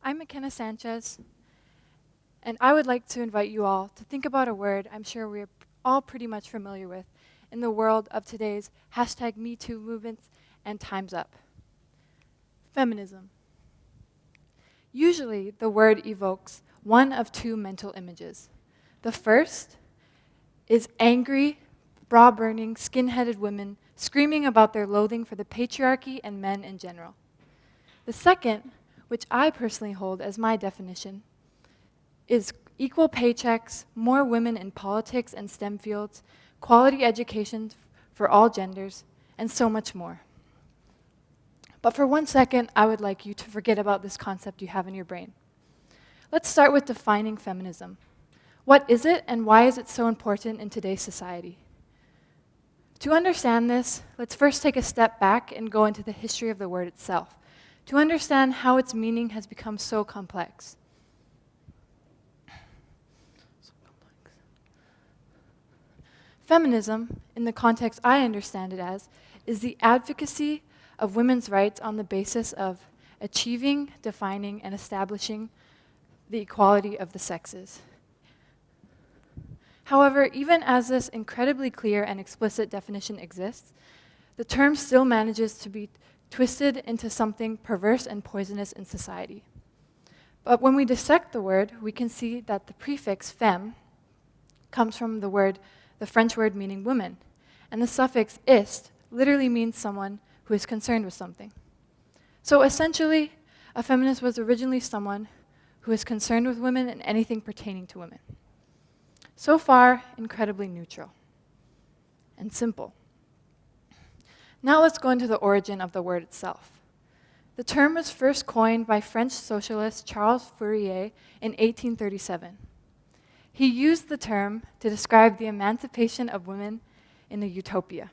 I'm Mckenna Sanchez, and I would like to invite you all to think about a word I'm sure we're all pretty much familiar with in the world of today's #MeToo movements and Time's Up. Feminism. Usually, the word evokes one of two mental images. The first is angry, bra-burning, skin-headed women screaming about their loathing for the patriarchy and men in general. The second, which I personally hold as my definition, is equal paychecks, more women in politics and STEM fields, quality education for all genders, and so much more. But for 1 second, I would like you to forget about this concept you have in your brain. Let's start with defining feminism. What is it, and why is it so important in today's society? To understand this, let's first take a step back and go into the history of the word itself, to understand how its meaning has become so complex. Feminism, in the context I understand it as, is the advocacy of women's rights on the basis of achieving, defining, and establishing the equality of the sexes. However, even as this incredibly clear and explicit definition exists, the term still manages to be twisted into something perverse and poisonous in society. But when we dissect the word, we can see that the prefix femme comes from the French word meaning woman, and the suffix ist literally means someone who is concerned with something. So essentially, a feminist was originally someone who is concerned with women and anything pertaining to women. So far, incredibly neutral and simple. Now let's go into the origin of the word itself. The term was first coined by French socialist Charles Fourier in 1837. He used the term to describe the emancipation of women in a utopia.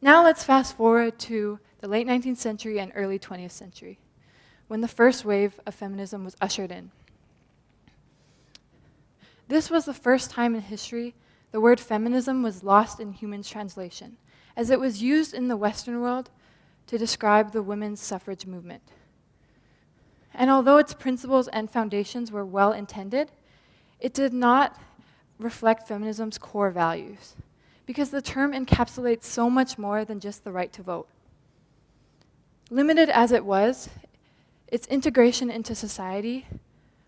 Now let's fast forward to the late 19th century and early 20th century, when the first wave of feminism was ushered in. This was the first time in history the word feminism was lost in human translation, as it was used in the Western world to describe the women's suffrage movement. And although its principles and foundations were well intended, it did not reflect feminism's core values, because the term encapsulates so much more than just the right to vote. Limited as it was, its integration into society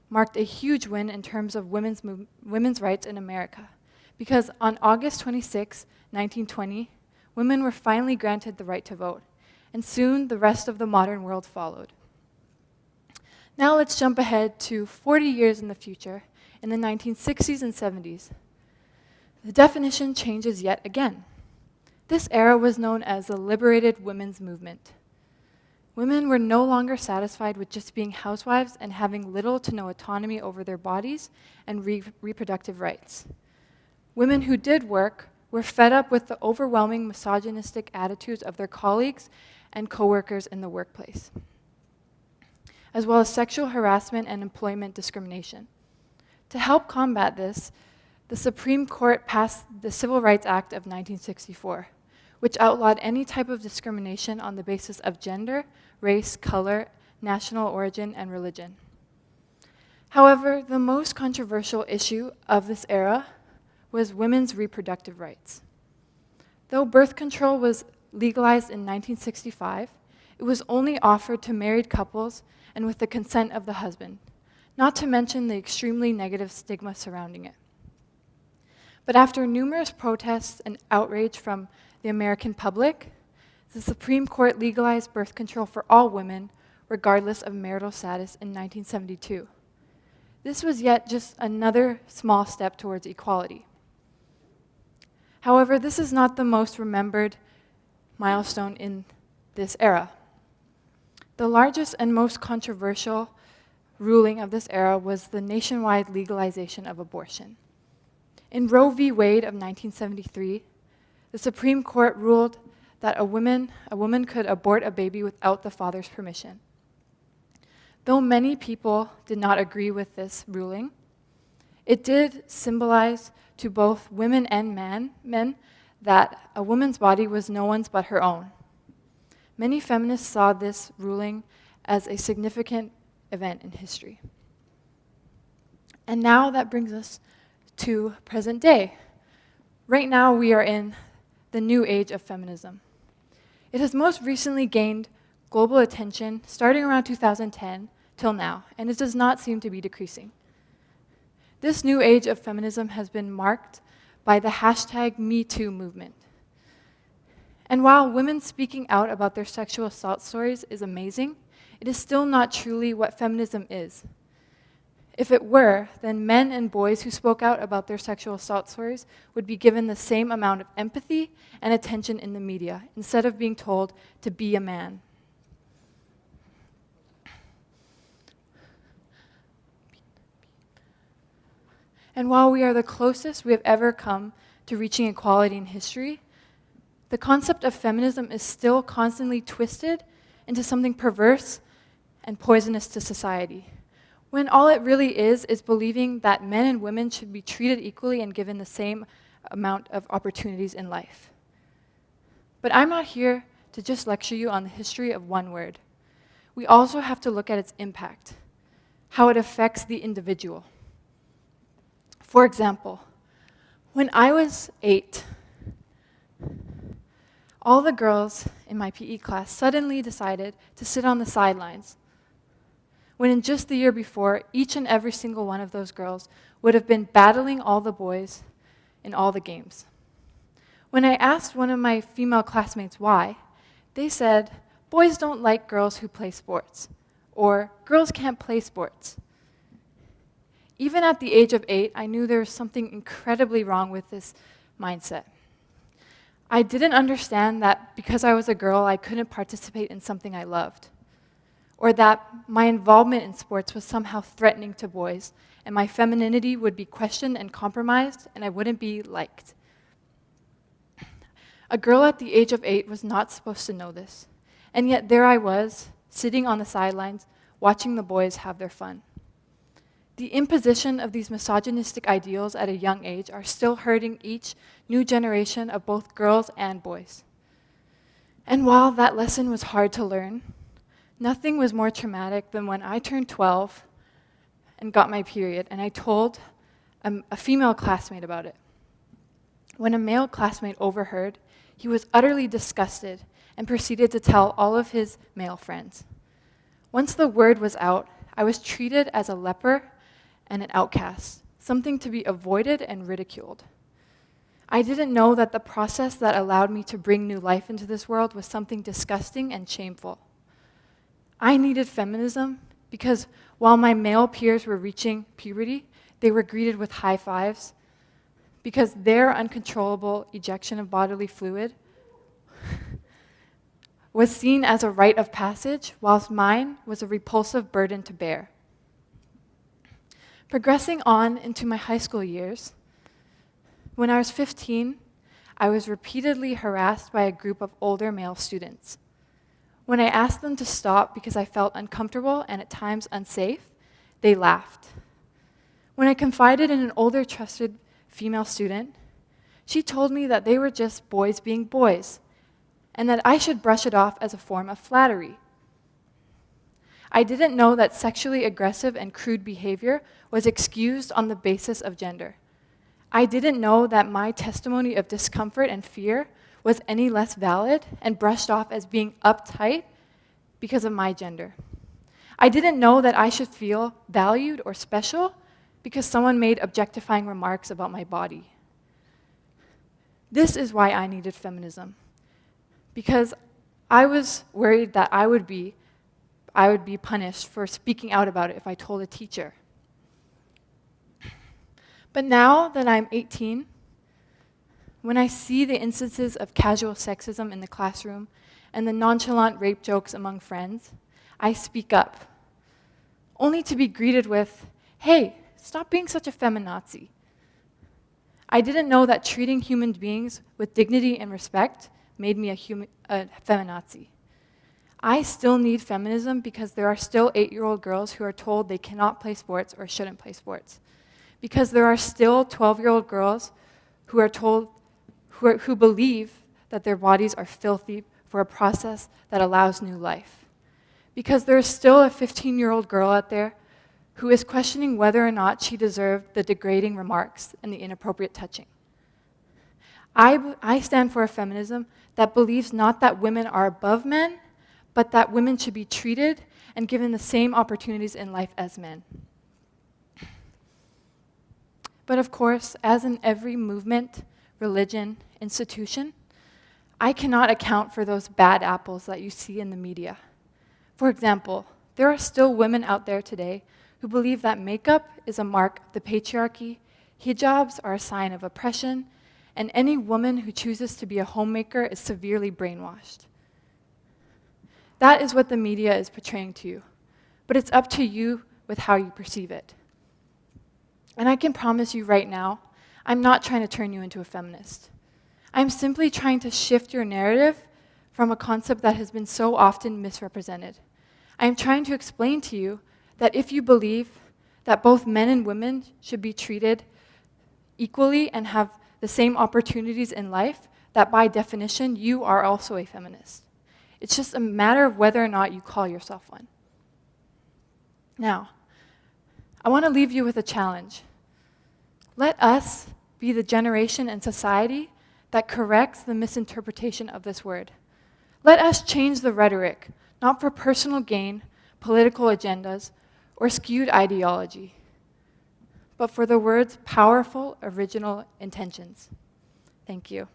marked a huge win in terms of women's rights in America, because on August 26, 1920, women were finally granted the right to vote, and soon the rest of the modern world followed. Now let's jump ahead to 40 years in the future, in the 1960s and 70s. The definition changes yet again. This era was known as the liberated women's movement. Women were no longer satisfied with just being housewives and having little to no autonomy over their bodies and reproductive rights. Women who did work were fed up with the overwhelming misogynistic attitudes of their colleagues and coworkers in the workplace, as well as sexual harassment and employment discrimination. To help combat this, the Supreme Court passed the Civil Rights Act of 1964, which outlawed any type of discrimination on the basis of gender, race, color, national origin, and religion. However, the most controversial issue of this era was women's reproductive rights. Though birth control was legalized in 1965, it was only offered to married couples and with the consent of the husband, not to mention the extremely negative stigma surrounding it. But after numerous protests and outrage from the American public, the Supreme Court legalized birth control for all women, regardless of marital status, in 1972. This was yet just another small step towards equality. However, this is not the most remembered milestone in this era. The largest and most controversial ruling of this era was the nationwide legalization of abortion. In Roe v. Wade of 1973, the Supreme Court ruled that a woman could abort a baby without the father's permission. Though many people did not agree with this ruling, it did symbolize to both women and men that a woman's body was no one's but her own. Many feminists saw this ruling as a significant event in history. And now that brings us to present day. Right now we are in the new age of feminism. It has most recently gained global attention starting around 2010 till now, and it does not seem to be decreasing. This new age of feminism has been marked by the hashtag #MeToo movement. And while women speaking out about their sexual assault stories is amazing, it is still not truly what feminism is. If it were, then men and boys who spoke out about their sexual assault stories would be given the same amount of empathy and attention in the media, instead of being told to be a man. And while we are the closest we have ever come to reaching equality in history, the concept of feminism is still constantly twisted into something perverse and poisonous to society, when all it really is believing that men and women should be treated equally and given the same amount of opportunities in life. But I'm not here to just lecture you on the history of one word. We also have to look at its impact, how it affects the individual. For example, when I was 8, all the girls in my PE class suddenly decided to sit on the sidelines, when in just the year before, each and every single one of those girls would have been battling all the boys in all the games. When I asked one of my female classmates why, they said, "Boys don't like girls who play sports," or "Girls can't play sports." Even at the age of 8, I knew there was something incredibly wrong with this mindset. I didn't understand that because I was a girl, I couldn't participate in something I loved, or that my involvement in sports was somehow threatening to boys, and my femininity would be questioned and compromised, and I wouldn't be liked. A girl at the age of 8 was not supposed to know this, and yet there I was, sitting on the sidelines, watching the boys have their fun. The imposition of these misogynistic ideals at a young age are still hurting each new generation of both girls and boys. And while that lesson was hard to learn, nothing was more traumatic than when I turned 12 and got my period, and I told a female classmate about it. When a male classmate overheard, he was utterly disgusted and proceeded to tell all of his male friends. Once the word was out, I was treated as a leper and an outcast, something to be avoided and ridiculed. I didn't know that the process that allowed me to bring new life into this world was something disgusting and shameful. I needed feminism because while my male peers were reaching puberty, they were greeted with high fives because their uncontrollable ejection of bodily fluid was seen as a rite of passage, whilst mine was a repulsive burden to bear. Progressing on into my high school years, when I was 15, I was repeatedly harassed by a group of older male students. When I asked them to stop because I felt uncomfortable and at times unsafe, they laughed. When I confided in an older trusted female student, she told me that they were just boys being boys, and that I should brush it off as a form of flattery. I didn't know that sexually aggressive and crude behavior was excused on the basis of gender. I didn't know that my testimony of discomfort and fear was any less valid and brushed off as being uptight because of my gender. I didn't know that I should feel valued or special because someone made objectifying remarks about my body. This is why I needed feminism, because I was worried that I would be punished for speaking out about it if I told a teacher. But now that I'm 18, when I see the instances of casual sexism in the classroom and the nonchalant rape jokes among friends, I speak up, only to be greeted with, "Hey, stop being such a feminazi." I didn't know that treating human beings with dignity and respect made me a feminazi. I still need feminism because there are still 8-year-old girls who are told they cannot play sports or shouldn't play sports. Because there are still 12-year-old girls who are told, who believe that their bodies are filthy for a process that allows new life. because there is still a 15-year-old girl out there who is questioning whether or not she deserved the degrading remarks and the inappropriate touching. I stand for a feminism that believes not that women are above men, but that women should be treated and given the same opportunities in life as men. But of course, as in every movement, religion, institution, I cannot account for those bad apples that you see in the media. For example, there are still women out there today who believe that makeup is a mark of the patriarchy, hijabs are a sign of oppression, and any woman who chooses to be a homemaker is severely brainwashed. That is what the media is portraying to you, but it's up to you with how you perceive it. And I can promise you right now, I'm not trying to turn you into a feminist. I'm simply trying to shift your narrative from a concept that has been so often misrepresented. I'm trying to explain to you that if you believe that both men and women should be treated equally and have the same opportunities in life, that by definition, you are also a feminist. It's just a matter of whether or not you call yourself one. Now, I want to leave you with a challenge. Let us be the generation and society that corrects the misinterpretation of this word. Let us change the rhetoric, not for personal gain, political agendas, or skewed ideology, but for the word's powerful, original intentions. Thank you.